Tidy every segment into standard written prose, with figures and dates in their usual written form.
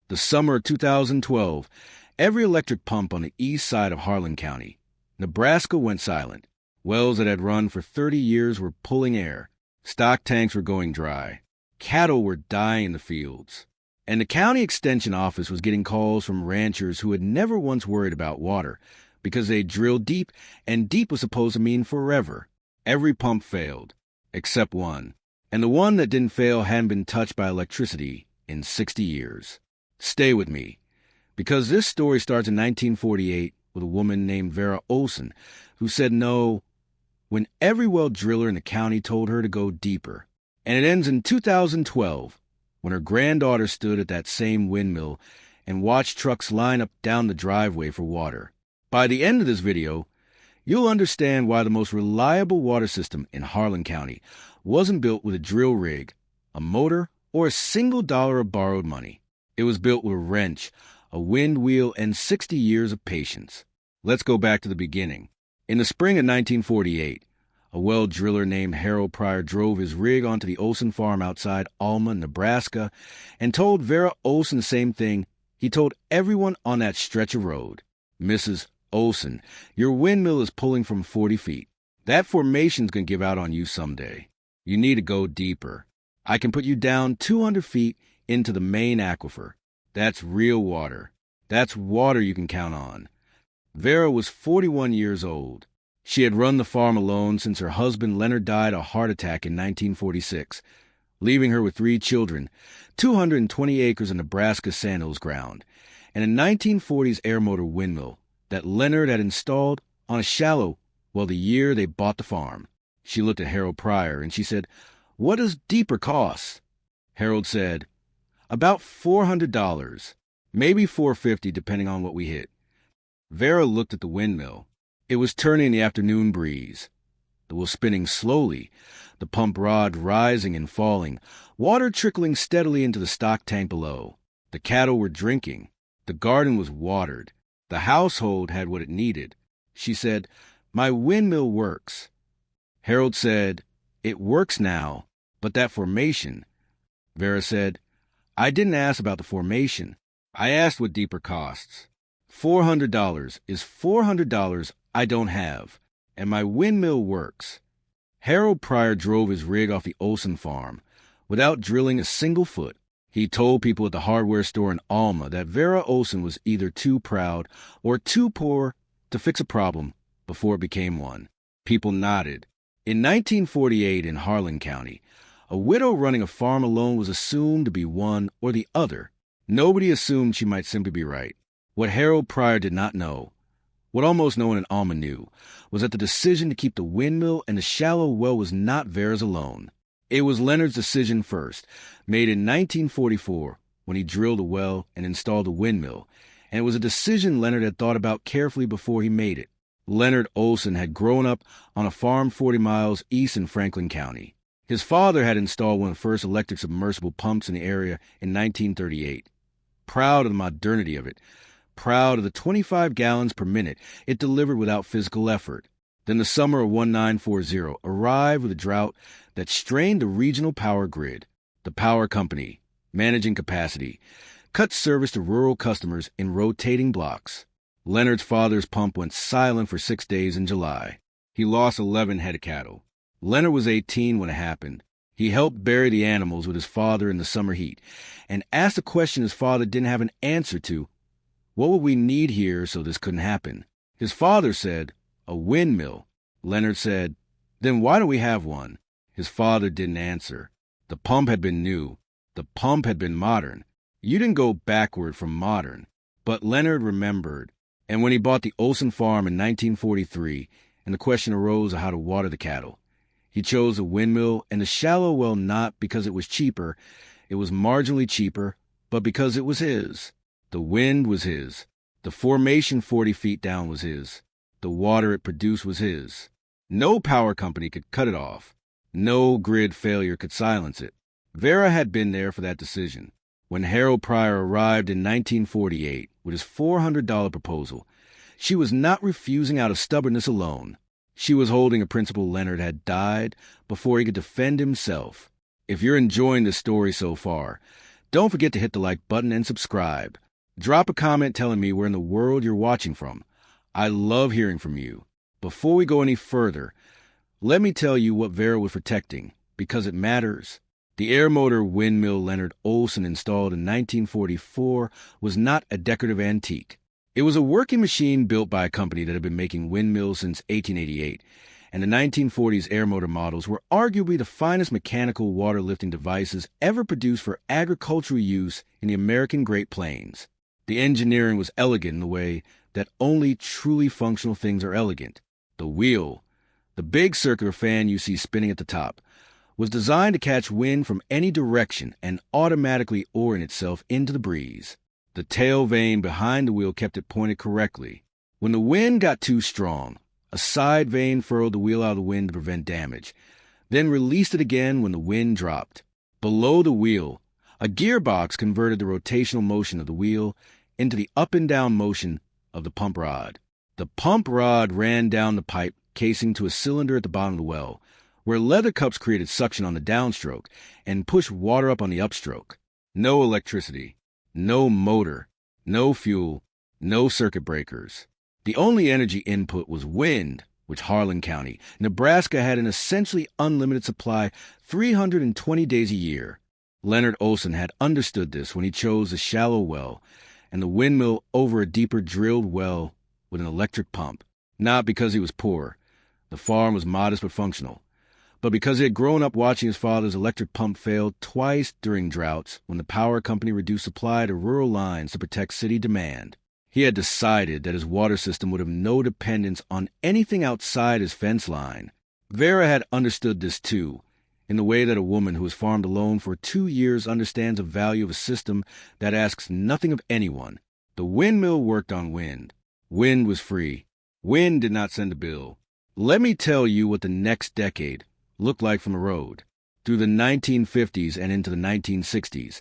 The summer of 2012, every electric pump on the east side of Harlan County, Nebraska, went silent. Wells that had run for 30 years were pulling air. Stock tanks were going dry. Cattle were dying in the fields. And the county extension office was getting calls from ranchers who had never once worried about water because they drilled deep, and deep was supposed to mean forever. Every pump failed, except one. And the one that didn't fail hadn't been touched by electricity in 60 years. Stay with me, because this story starts in 1948 with a woman named Vera Ohlsen who said no when every well driller in the county told her to go deeper. And it ends in 2012 when her granddaughter stood at that same windmill and watched trucks line up down the driveway for water. By the end of this video, you'll understand why the most reliable water system in Harlan County wasn't built with a drill rig, a motor, or a single dollar of borrowed money. It was built with a wrench, a wind wheel, and 60 years of patience. Let's go back to the beginning. In the spring of 1948, a well driller named Harold Pryor drove his rig onto the Ohlsen farm outside Alma, Nebraska, and told Vera Ohlsen the same thing he told everyone on that stretch of road. Mrs. Ohlsen, your windmill is pulling from 40 feet. That formation's going to give out on you someday. You need to go deeper. I can put you down 200 feet into the main aquifer. That's real water. That's water you can count on. Vera was 41 years old. She had run the farm alone since her husband Leonard died of a heart attack in 1946, leaving her with 3 children, 220 acres of Nebraska sandhills ground, and a 1940s Aermotor windmill that Leonard had installed on a shallow, the year they bought the farm. She looked at Harold Pryor and she said, "What does deeper cost?" Harold said, "About $400, maybe $450 depending on what we hit." Vera looked at the windmill. It was turning the afternoon breeze. The wheel spinning slowly, the pump rod rising and falling, water trickling steadily into the stock tank below. The cattle were drinking. The garden was watered. The household had what it needed. She said, "My windmill works." Harold said, "It works now, but that formation." Vera said, "I didn't ask about the formation. I asked what deeper costs. $400 is $400 I don't have, and my windmill works." Harold Pryor drove his rig off the Ohlsen farm without drilling a single foot. He told people at the hardware store in Alma that Vera Ohlsen was either too proud or too poor to fix a problem before it became one. People nodded. In 1948 in Harlan County, a widow running a farm alone was assumed to be one or the other. Nobody assumed she might simply be right. What Harold Pryor did not know, what almost no one in Alma knew, was that the decision to keep the windmill and the shallow well was not Vera's alone. It was Leonard's decision first, made in 1944 when he drilled a well and installed a windmill, and it was a decision Leonard had thought about carefully before he made it. Leonard Ohlsen had grown up on a farm 40 miles east in Franklin County. His father had installed one of the first electric submersible pumps in the area in 1938. Proud of the modernity of it, proud of the 25 gallons per minute it delivered without physical effort. Then the summer of 1940 arrived with a drought that strained the regional power grid. The power company, managing capacity, cut service to rural customers in rotating blocks. Leonard's father's pump went silent for 6 days in July. He lost 11 head of cattle. Leonard was 18 when it happened. He helped bury the animals with his father in the summer heat and asked a question his father didn't have an answer to. What would we need here so this couldn't happen? His father said, "A windmill." Leonard said, "Then why don't we have one?" His father didn't answer. The pump had been new. The pump had been modern. You didn't go backward from modern. But Leonard remembered. And when he bought the Ohlsen farm in 1943, and the question arose of how to water the cattle, he chose a windmill and a shallow well not because it was cheaper, it was marginally cheaper, but because it was his. The wind was his. The formation 40 feet down was his. The water it produced was his. No power company could cut it off. No grid failure could silence it. Vera had been there for that decision. When Harold Pryor arrived in 1948 with his $400 proposal, she was not refusing out of stubbornness alone. She was holding a principle Leonard had died before he could defend himself. If you're enjoying this story so far, Don't forget to hit the like button and subscribe. Drop a comment telling me where in the world you're watching from. I love hearing from you. Before we go any further, let me tell you what Vera was protecting, because it matters. The Aermotor windmill Leonard Ohlsen installed in 1944 was not a decorative antique. It was a working machine built by a company that had been making windmills since 1888, and the 1940s Aermotor models were arguably the finest mechanical water lifting devices ever produced for agricultural use in the American Great Plains. The engineering was elegant in the way that only truly functional things are elegant. The wheel, the big circular fan you see spinning at the top, was designed to catch wind from any direction and automatically orient itself into the breeze. The tail vane behind the wheel kept it pointed correctly. When the wind got too strong, a side vane furrowed the wheel out of the wind to prevent damage, then released it again when the wind dropped. Below the wheel, a gearbox converted the rotational motion of the wheel into the up and down motion of the pump rod. The pump rod ran down the pipe casing to a cylinder at the bottom of the well, where leather cups created suction on the downstroke and pushed water up on the upstroke. No electricity, no motor, no fuel, no circuit breakers. The only energy input was wind, which Harlan County, Nebraska, had an essentially unlimited supply 320 days a year. Leonard Ohlsen had understood this when he chose a shallow well and the windmill over a deeper drilled well with an electric pump. Not because he was poor. The farm was modest but functional. But because he had grown up watching his father's electric pump fail twice during droughts when the power company reduced supply to rural lines to protect city demand. He had decided that his water system would have no dependence on anything outside his fence line. Vera had understood this too, in the way that a woman who has farmed alone for 2 years understands the value of a system that asks nothing of anyone. The windmill worked on wind. Wind was free. Wind did not send a bill. Let me tell you what the next decade looked like from the road. Through the 1950s and into the 1960s,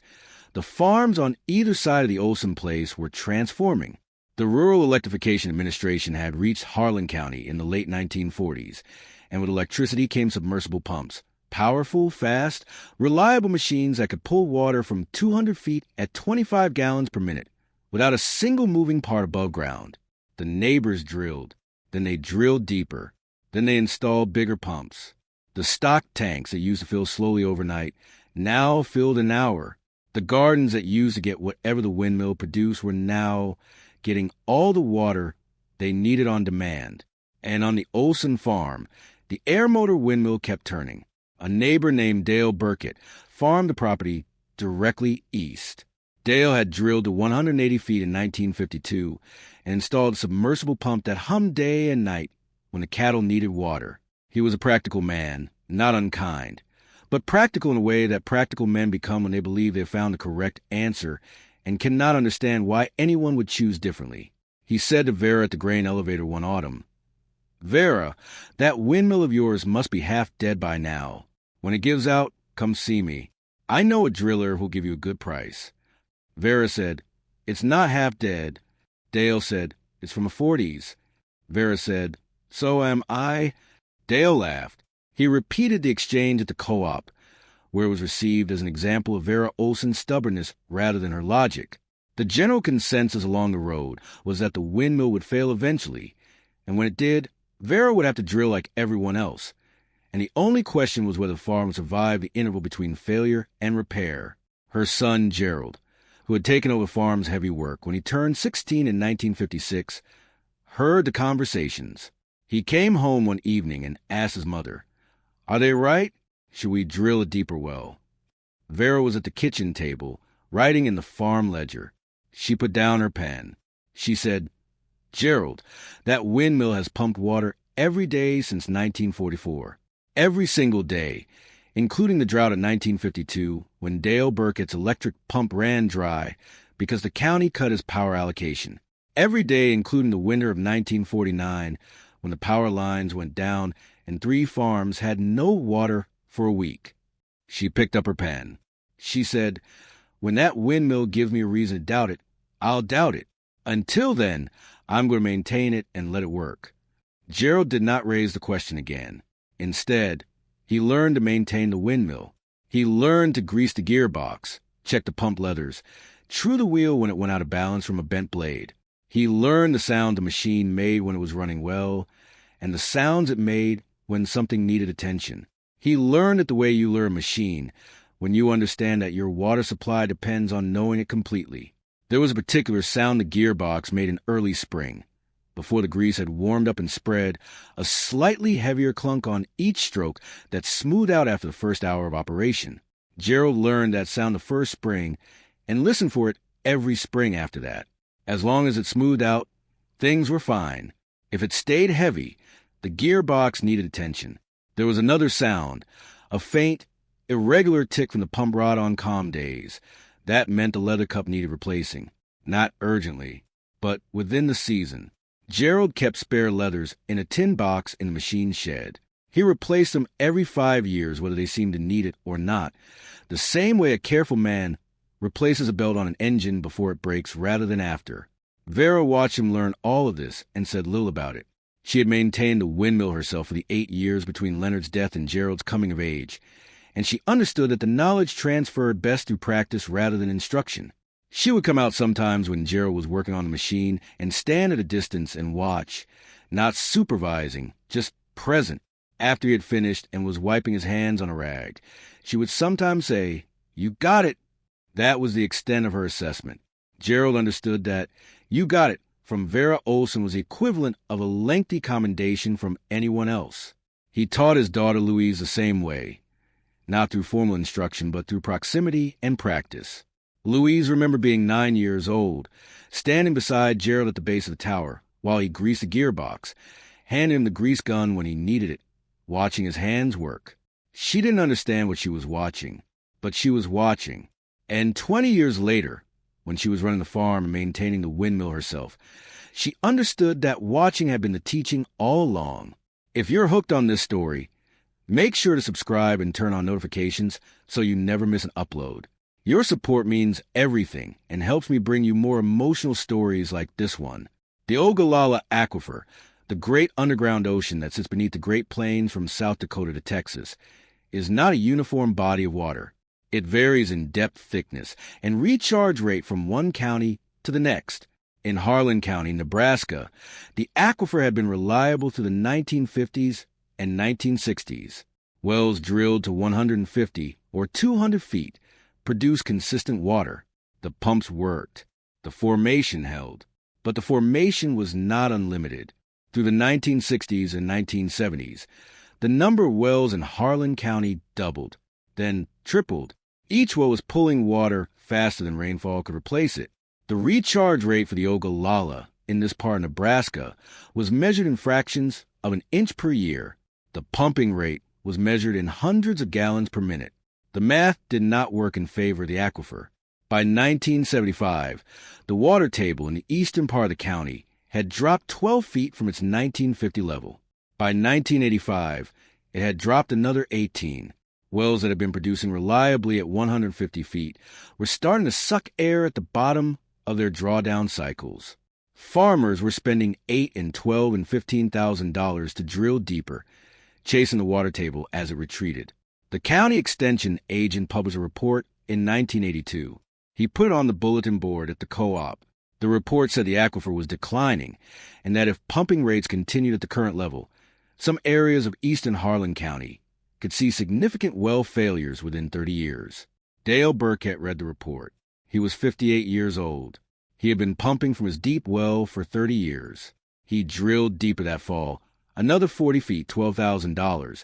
the farms on either side of the Ohlsen place were transforming. The Rural Electrification Administration had reached Harlan County in the late 1940s, and with electricity came submersible pumps. Powerful, fast, reliable machines that could pull water from 200 feet at 25 gallons per minute without a single moving part above ground. The neighbors drilled. Then they drilled deeper. Then they installed bigger pumps. The stock tanks that used to fill slowly overnight now filled an hour. The gardens that used to get whatever the windmill produced were now getting all the water they needed on demand. And on the Ohlsen farm, the Aermotor windmill kept turning. A neighbor named Dale Burkett farmed the property directly east. Dale had drilled to 180 feet in 1952 and installed a submersible pump that hummed day and night when the cattle needed water. He was a practical man, not unkind, but practical in a way that practical men become when they believe they have found the correct answer and cannot understand why anyone would choose differently. He said to Vera at the grain elevator one autumn, "Vera, that windmill of yours must be half dead by now. When it gives out, come see me. I know a driller who'll give you a good price." Vera said, "It's not half dead." Dale said, "It's from the 40s. Vera said, "So am I." Dale laughed. He repeated the exchange at the co-op, where it was received as an example of Vera Ohlsen's stubbornness rather than her logic. The general consensus along the road was that the windmill would fail eventually, and when it did, Vera would have to drill like everyone else, and the only question was whether the farm would survive the interval between failure and repair. Her son, Gerald, who had taken over the farm's heavy work when he turned 16 in 1956, heard the conversations. He came home one evening and asked his mother, "Are they right? Should we drill a deeper well?" Vera was at the kitchen table, writing in the farm ledger. She put down her pen. She said, "Gerald, that windmill has pumped water every day since 1944. Every single day, including the drought of 1952, when Dale Burkett's electric pump ran dry because the county cut his power allocation. Every day, including the winter of 1949, when the power lines went down and 3 farms had no water for a week." She picked up her pen. She said, "When that windmill gives me a reason to doubt it, I'll doubt it. Until then, I'm going to maintain it and let it work." Gerald did not raise the question again. Instead, he learned to maintain the windmill. He learned to grease the gearbox, checked the pump leathers, true the wheel when it went out of balance from a bent blade. He learned the sound the machine made when it was running well, and the sounds it made when something needed attention. He learned it the way you learn a machine, when you understand that your water supply depends on knowing it completely. There was a particular sound the gearbox made in early spring. Before the grease had warmed up and spread, a slightly heavier clunk on each stroke that smoothed out after the first hour of operation. Gerald learned that sound the first spring and listened for it every spring after that. As long as it smoothed out, things were fine. If it stayed heavy, the gearbox needed attention. There was another sound, a faint, irregular tick from the pump rod on calm days. That meant the leather cup needed replacing. Not urgently, but within the season. Gerald kept spare leathers in a tin box in the machine shed. He replaced them every 5 years, whether they seemed to need it or not, the same way a careful man replaces a belt on an engine before it breaks rather than after. Vera watched him learn all of this and said little about it. She had maintained the Windmill herself for the 8 years between Leonard's death and Gerald's coming of age, and she understood that the knowledge transferred best through practice rather than instruction. She would come out sometimes when Gerald was working on the machine and stand at a distance and watch, not supervising, just present. After he had finished and was wiping his hands on a rag, she would sometimes say, "You got it." That was the extent of her assessment. Gerald understood that "you got it" from Vera Ohlsen was the equivalent of a lengthy commendation from anyone else. He taught his daughter Louise the same way, not through formal instruction, but through proximity and practice. Louise remembered being 9 years old, standing beside Gerald at the base of the tower while he greased the gearbox, handing him the grease gun when he needed it, watching his hands work. She didn't understand what she was watching, but she was watching. And 20 years later, when she was running the farm and maintaining the Windmill herself, she understood that watching had been the teaching all along. If you're hooked on this story, make sure to subscribe and turn on notifications so you never miss an upload. Your support means everything and helps me bring you more emotional stories like this one. The Ogallala Aquifer, the great underground ocean that sits beneath the Great Plains from South Dakota to Texas, is not a uniform body of water. It varies in depth, thickness, and recharge rate from one county to the next. In Harlan County, Nebraska, the aquifer had been reliable through the 1950s and 1960s. Wells drilled to 150 or 200 feet produced consistent water. The pumps worked. The formation held. But the formation was not unlimited. Through the 1960s and 1970s, the number of wells in Harlan County doubled, then tripled. Each well was pulling water faster than rainfall could replace it. The recharge rate for the Ogallala in this part of Nebraska was measured in fractions of an inch per year. The pumping rate was measured in hundreds of gallons per minute. The math did not work in favor of the aquifer. By 1975, the water table in the eastern part of the county had dropped 12 feet from its 1950 level. By 1985, it had dropped another 18. Wells that had been producing reliably at 150 feet were starting to suck air at the bottom of their drawdown cycles. Farmers were spending $8,000 and $12,000 and $15,000 to drill deeper, chasing the water table as it retreated. The county extension agent published a report in 1982. He put it on the bulletin board at the co-op. The report said the aquifer was declining, and that if pumping rates continued at the current level, some areas of eastern Harlan County could see significant well failures within 30 years. Dale Burkett read the report. He was 58 years old. He had been pumping from his deep well for 30 years. He drilled deeper that fall, another 40 feet, $12,000,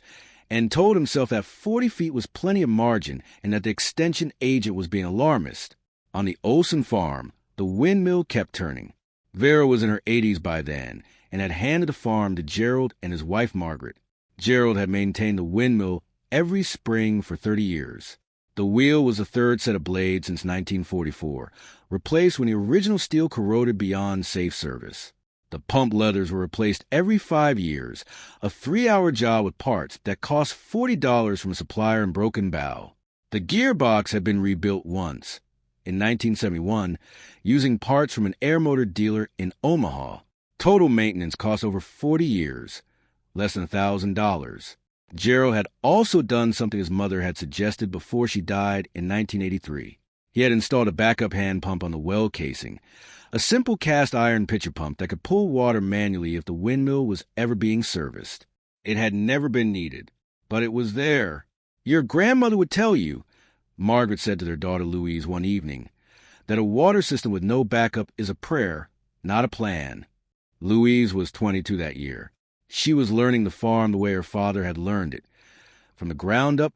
and told himself that 40 feet was plenty of margin and that the extension agent was being alarmist. On the Ohlsen farm, the windmill kept turning. Vera was in her 80s by then and had handed the farm to Gerald and his wife Margaret. Gerald had maintained the windmill every spring for 30 years. The wheel was the third set of blades since 1944, replaced when the original steel corroded beyond safe service. The pump leathers were replaced every 5 years, a 3-hour job with parts that cost $40 from a supplier in Broken Bow. The gearbox had been rebuilt once, in 1971, using parts from an Aermotor dealer in Omaha. Total maintenance cost over 40 years, less than $1,000. Gerald had also done something his mother had suggested before she died in 1983. He had installed a backup hand pump on the well casing, a simple cast iron pitcher pump that could pull water manually if the windmill was ever being serviced. It had never been needed, but it was there. Your grandmother would tell you, Margaret said to their daughter Louise one evening, that a water system with no backup is a prayer, not a plan. Louise was 22 that year. She was learning the farm the way her father had learned it, from the ground up,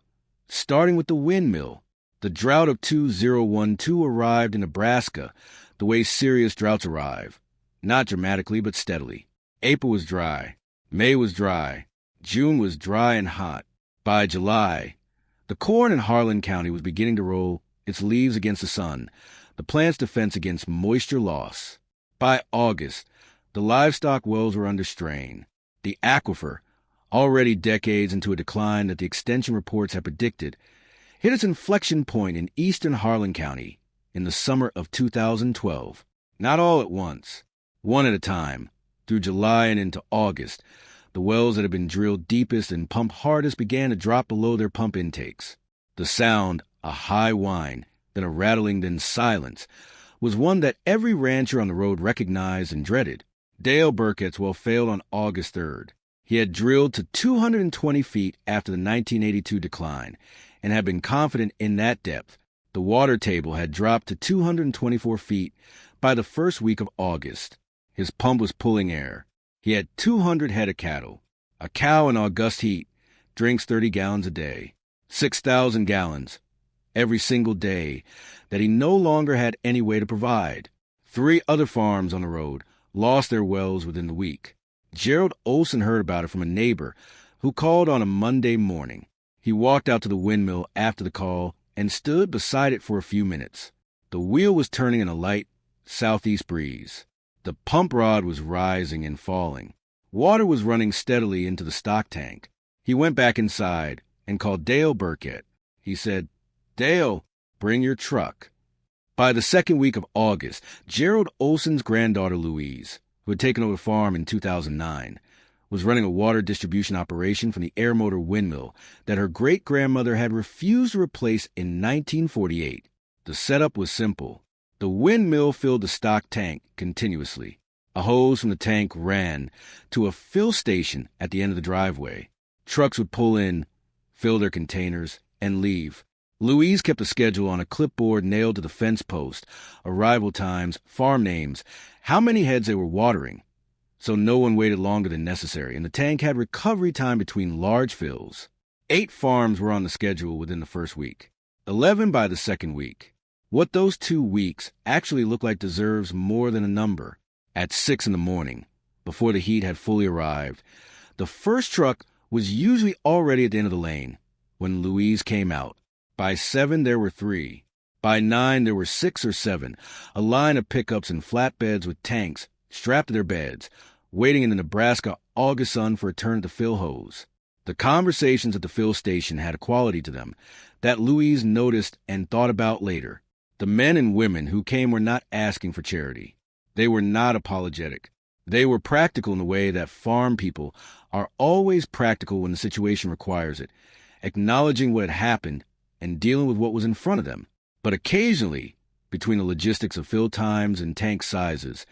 starting with the windmill. The drought of 2012 arrived in Nebraska the way serious droughts arrive, not dramatically but steadily. April was dry. May was dry. June was dry and hot. By July, the corn in Harlan County was beginning to roll its leaves against the sun, the plant's defense against moisture loss. By August, the livestock wells were under strain. The aquifer, already decades into a decline that the extension reports had predicted, hit its inflection point in eastern Harlan County in the summer of 2012. Not all at once, one at a time. Through July and into August, the wells that had been drilled deepest and pumped hardest began to drop below their pump intakes. The sound, a high whine, then a rattling, then silence, was one that every rancher on the road recognized and dreaded. Dale Burkett's well failed on August 3rd. He had drilled to 220 feet after the 1982 decline and had been confident in that depth. The water table had dropped to 224 feet by the first week of August. His pump was pulling air. He had 200 head of cattle. A cow in August heat drinks 30 gallons a day, 6,000 gallons every single day that he no longer had any way to provide. 3 other farms on the road lost their wells within the week. Gerald Ohlsen heard about it from a neighbor who called on a Monday morning. He walked out to the windmill after the call and stood beside it for a few minutes. The wheel was turning in a light southeast breeze. The pump rod was rising and falling. Water was running steadily into the stock tank. He went back inside and called Dale Burkett. He said, "Dale, bring your truck." By the second week of August, Gerald Ohlsen's granddaughter Louise, who had taken over the farm in 2009, was running a water distribution operation from the Aermotor windmill that her great-grandmother had refused to replace in 1948. The setup was simple. The windmill filled the stock tank continuously. A hose from the tank ran to a fill station at the end of the driveway. Trucks would pull in, fill their containers, and leave. Louise kept a schedule on a clipboard nailed to the fence post, arrival times, farm names, how many heads they were watering, so no one waited longer than necessary, and the tank had recovery time between large fills. 8 farms were on the schedule within the first week, 11 by the second week. What those 2 weeks actually looked like deserves more than a number. At 6 in the morning, before the heat had fully arrived, the first truck was usually already at the end of the lane when Louise came out. By 7, there were 3. By 9, there were 6 or 7, a line of pickups and flatbeds with tanks strapped to their beds, waiting in the Nebraska August sun for a turn at the fill hose. The conversations at the fill station had a quality to them that Louise noticed and thought about later. The men and women who came were not asking for charity. They were not apologetic. They were practical in the way that farm people are always practical when the situation requires it, acknowledging what had happened and dealing with what was in front of them. But occasionally, between the logistics of fill times and tank sizes,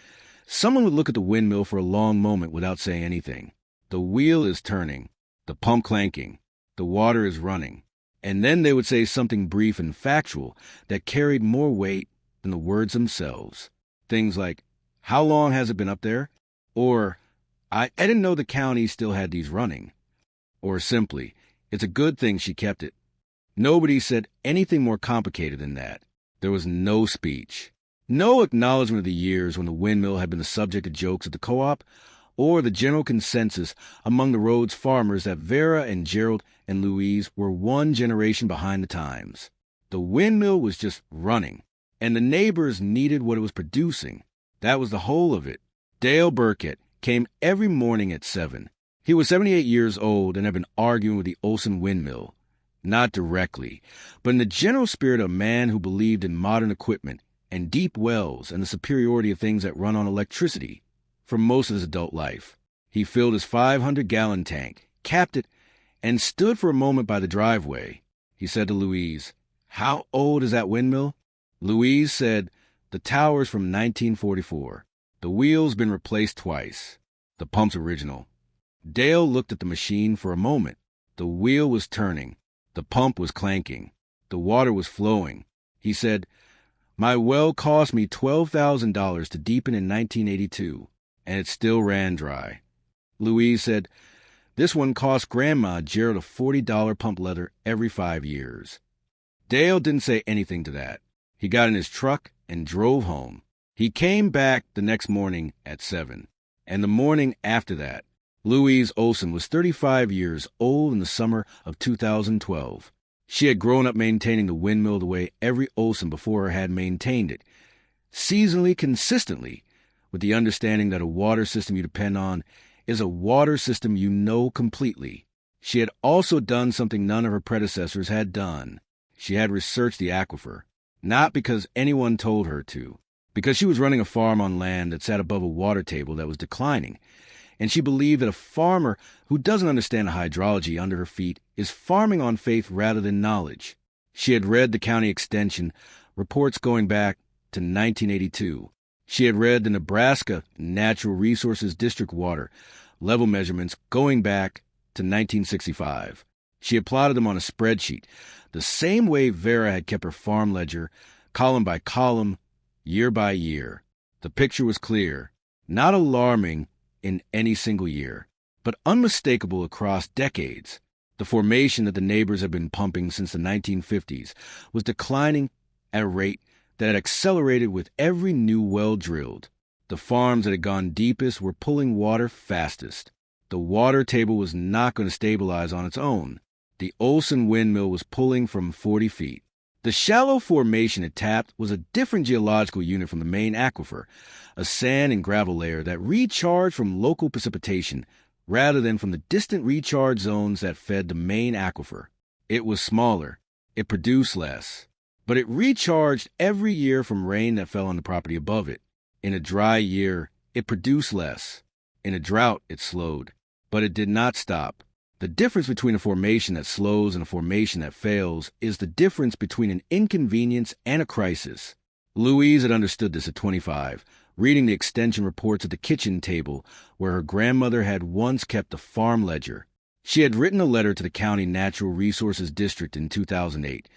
someone would look at the windmill for a long moment without saying anything. The wheel is turning, the pump clanking, the water is running. And then they would say something brief and factual that carried more weight than the words themselves. Things like, "How long has it been up there?" Or, I didn't know the county still had these running." Or simply, "It's a good thing she kept it." Nobody said anything more complicated than that. There was no speech. No acknowledgement of the years when the windmill had been the subject of jokes at the co-op, or the general consensus among the road's farmers that Vera and Gerald and Louise were one generation behind the times. The windmill was just running, and the neighbors needed what it was producing. That was the whole of it. Dale Burkett came every morning at 7. He was 78 years old and had been arguing with the Ohlsen windmill. Not directly, but in the general spirit of a man who believed in modern equipment and deep wells and the superiority of things that run on electricity. For most of his adult life, he filled his 500-gallon tank, capped it, and stood for a moment by the driveway. He said to Louise, "How old is that windmill?" Louise said, "The tower's from 1944. The wheel's been replaced twice. The pump's original." Dale looked at the machine for a moment. The wheel was turning. The pump was clanking. The water was flowing. He said, "My well cost me $12,000 to deepen in 1982, and it still ran dry." Louise said, "This one cost Grandma Gerald a $40 pump leather every 5 years." Dale didn't say anything to that. He got in his truck and drove home. He came back the next morning at 7, and the morning after that. Louise Ohlsen was 35 years old in the summer of 2012. She had grown up maintaining the windmill the way every Ohlsen before her had maintained it, seasonally, consistently, with the understanding that a water system you depend on is a water system you know completely. She had also done something none of her predecessors had done. She had researched the aquifer, not because anyone told her to, because she was running a farm on land that sat above a water table that was declining, and she believed that a farmer who doesn't understand the hydrology under her feet is farming on faith rather than knowledge. She had read the county extension reports going back to 1982. She had read the Nebraska Natural Resources District water level measurements going back to 1965. She had plotted them on a spreadsheet, the same way Vera had kept her farm ledger, column by column, year by year. The picture was clear, not alarming in any single year, but unmistakable across decades. The formation that the neighbors had been pumping since the 1950s was declining at a rate that had accelerated with every new well drilled. The farms that had gone deepest were pulling water fastest. The water table was not going to stabilize on its own. The Ohlsen windmill was pulling from 40 feet. The shallow formation it tapped was a different geological unit from the main aquifer, a sand and gravel layer that recharged from local precipitation rather than from the distant recharge zones that fed the main aquifer. It was smaller. It produced less. But it recharged every year from rain that fell on the property above it. In a dry year, it produced less. In a drought, it slowed. But it did not stop. The difference between a formation that slows and a formation that fails is the difference between an inconvenience and a crisis. Louise had understood this at 25, reading the extension reports at the kitchen table where her grandmother had once kept a farm ledger. She had written a letter to the County Natural Resources District in 2008,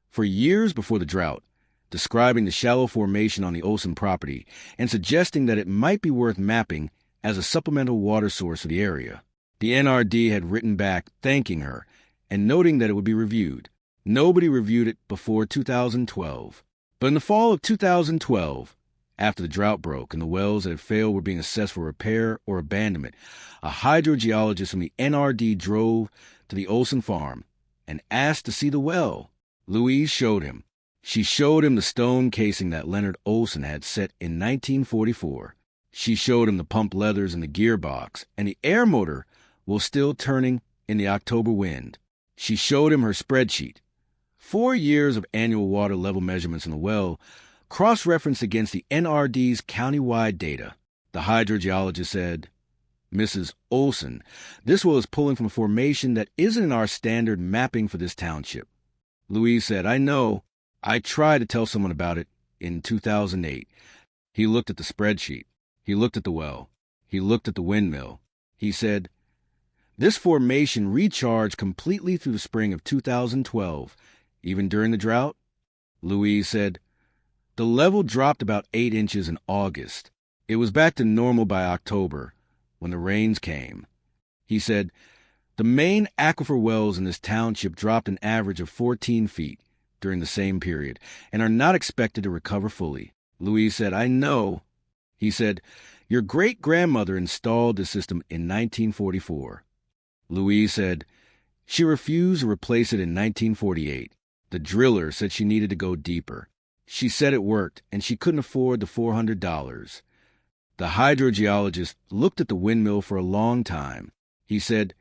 for years before the drought, describing the shallow formation on the Ohlsen property and suggesting that it might be worth mapping as a supplemental water source for the area. The NRD had written back thanking her and noting that it would be reviewed. Nobody reviewed it before 2012. But in the fall of 2012, after the drought broke and the wells that had failed were being assessed for repair or abandonment, a hydrogeologist from the NRD drove to the Ohlsen farm and asked to see the well. Louise showed him. She showed him the stone casing that Leonard Ohlsen had set in 1944. She showed him the pump leathers and the gearbox, and the Aermotor was still turning in the October wind. She showed him her spreadsheet. 4 years of annual water level measurements in the well, cross-referenced against the NRD's countywide data. The hydrogeologist said, "Mrs. Ohlsen, this well is pulling from a formation that isn't in our standard mapping for this township." Louise said, "I know. I tried to tell someone about it in 2008. He looked at the spreadsheet. He looked at the well. He looked at the windmill. He said, 'This formation recharged completely through the spring of 2012, even during the drought.'" Louise said, "The level dropped about 8 inches in August. It was back to normal by October, when the rains came." He said, "The main aquifer wells in this township dropped an average of 14 feet during the same period and are not expected to recover fully." Louise said, "I know." He said, "Your great-grandmother installed this system in 1944. Louise said, "She refused to replace it in 1948. The driller said she needed to go deeper. She said it worked, and she couldn't afford the $400. The hydrogeologist looked at the windmill for a long time. He said,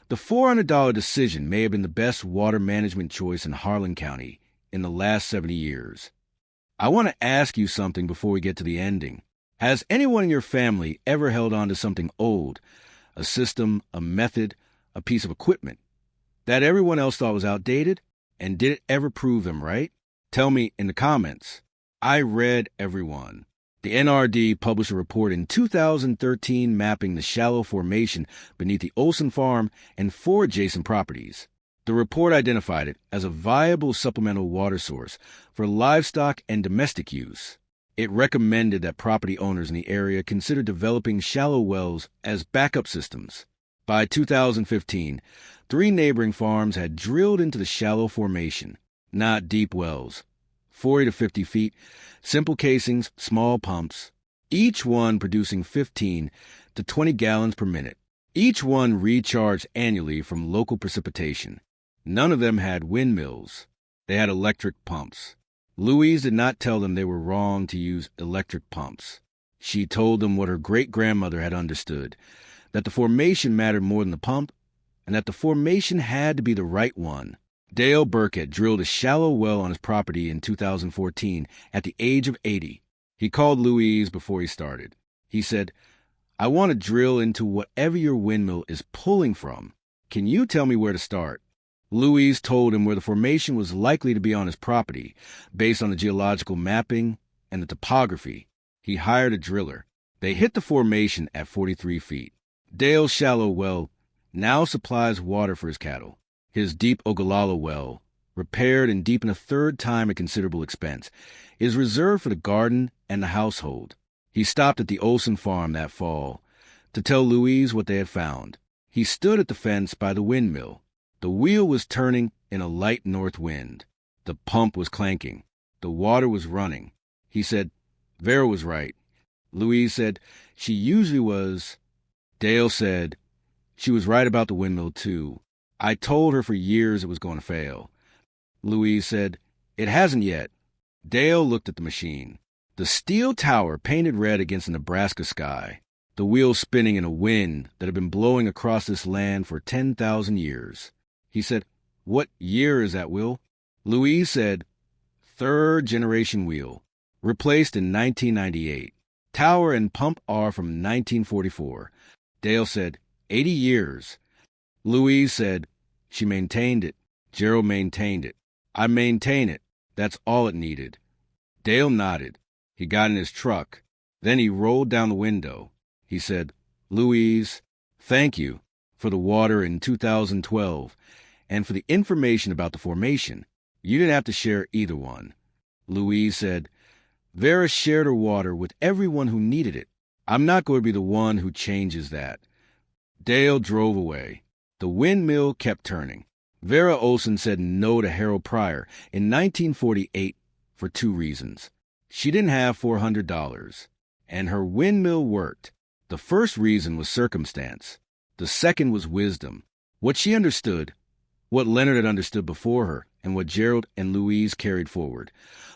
"The $400 decision may have been the best water management choice in Harlan County in the last 70 years. I want to ask you something before we get to the ending. Has anyone in your family ever held on to something old, a system, a method, a piece of equipment, that everyone else thought was outdated? And did it ever prove them right?" Tell me in the comments. I read every one. The NRD published a report in 2013 mapping the shallow formation beneath the Ohlsen farm and 4 adjacent properties. The report identified it as a viable supplemental water source for livestock and domestic use. It recommended that property owners in the area consider developing shallow wells as backup systems. By 2015, 3 neighboring farms had drilled into the shallow formation, not deep wells. 40 to 50 feet, simple casings, small pumps, each one producing 15 to 20 gallons per minute. Each one recharged annually from local precipitation. None of them had windmills. They had electric pumps. Louise did not tell them they were wrong to use electric pumps. She told them what her great-grandmother had understood, that the formation mattered more than the pump, and that the formation had to be the right one. Dale Burkett drilled a shallow well on his property in 2014 at the age of 80. He called Louise before he started. He said, "I want to drill into whatever your windmill is pulling from. Can you tell me where to start?" Louise told him where the formation was likely to be on his property, based on the geological mapping and the topography. He hired a driller. They hit the formation at 43 feet. Dale's shallow well now supplies water for his cattle. His deep Ogallala well, repaired and deepened a 3rd time at considerable expense, is reserved for the garden and the household. He stopped at the Ohlsen farm that fall to tell Louise what they had found. He stood at the fence by the windmill. The wheel was turning in a light north wind. The pump was clanking. The water was running. He said, "Vera was right." Louise said, "She usually was." Dale said, "She was right about the windmill, too. I told her for years it was going to fail." Louise said, "It hasn't yet." Dale looked at the machine. The steel tower painted red against the Nebraska sky. The wheel spinning in a wind that had been blowing across this land for 10,000 years. He said, "What year is that, Will?" Louise said, 3rd generation wheel, replaced in 1998. Tower and pump are from 1944. Dale said, 80 years. Louise said, "She maintained it. Gerald maintained it. I maintain it. That's all it needed." Dale nodded. He got in his truck. Then he rolled down the window. He said, "Louise, thank you for the water in 2012 and for the information about the formation. You didn't have to share either one." Louise said, "Vera shared her water with everyone who needed it. I'm not going to be the one who changes that." Dale drove away. The windmill kept turning. Vera Ohlsen said no to Harold Pryor in 1948 for 2 reasons. She didn't have $400, and her windmill worked. The first reason was circumstance. The second was wisdom. What she understood, what Leonard had understood before her, and what Gerald and Louise carried forward,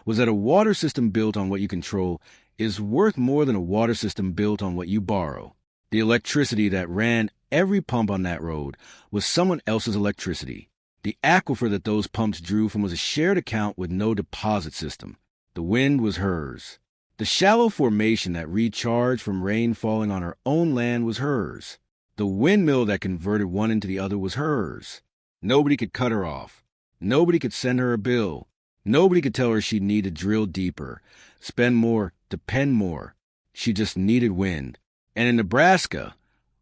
was that a water system built on what you control is worth more than a water system built on what you borrow. The electricity that ran every pump on that road was someone else's electricity. The aquifer that those pumps drew from was a shared account with no deposit system. The wind was hers. The shallow formation that recharged from rain falling on her own land was hers. The windmill that converted one into the other was hers. Nobody could cut her off. Nobody could send her a bill. Nobody could tell her she'd need to drill deeper, spend more, depend more. She just needed wind. And in Nebraska,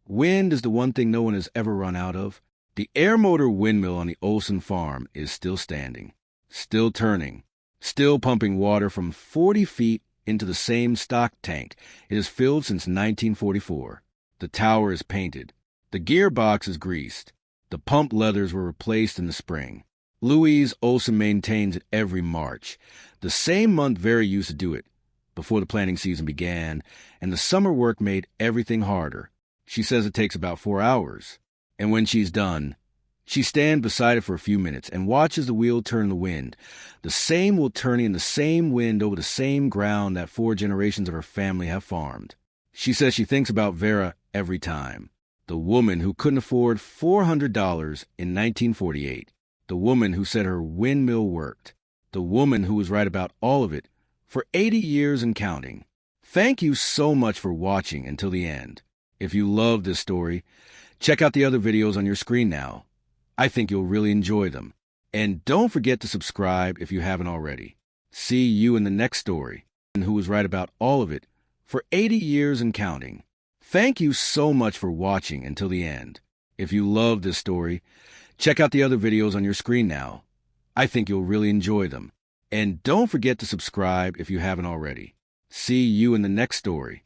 wind is the one thing no one has ever run out of. The Aermotor windmill on the Ohlsen farm is still standing, still turning, still pumping water from 40 feet into the same stock tank it has filled since 1944. The tower is painted. The gearbox is greased. The pump leathers were replaced in the spring. Louise Ohlsen maintains it every March, the same month Vera used to do it, before the planting season began, and the summer work made everything harder. She says it takes about 4 hours. And when she's done, she stands beside it for a few minutes and watches the wheel turn in the wind. The same wheel turning in the same wind over the same ground that 4 generations of her family have farmed. She says she thinks about Vera every time. The woman who couldn't afford $400 in 1948. The woman who said her windmill worked. The woman who was right about all of it for 80 years and counting. Thank you so much for watching until the end. If you love this story, check out the other videos on your screen now. I think you'll really enjoy them. And don't forget to subscribe if you haven't already. See you in the next story, and who was right about all of it for 80 years and counting. Thank you so much for watching until the end. If you love this story, check out the other videos on your screen now. I think you'll really enjoy them. And don't forget to subscribe if you haven't already. See you in the next story.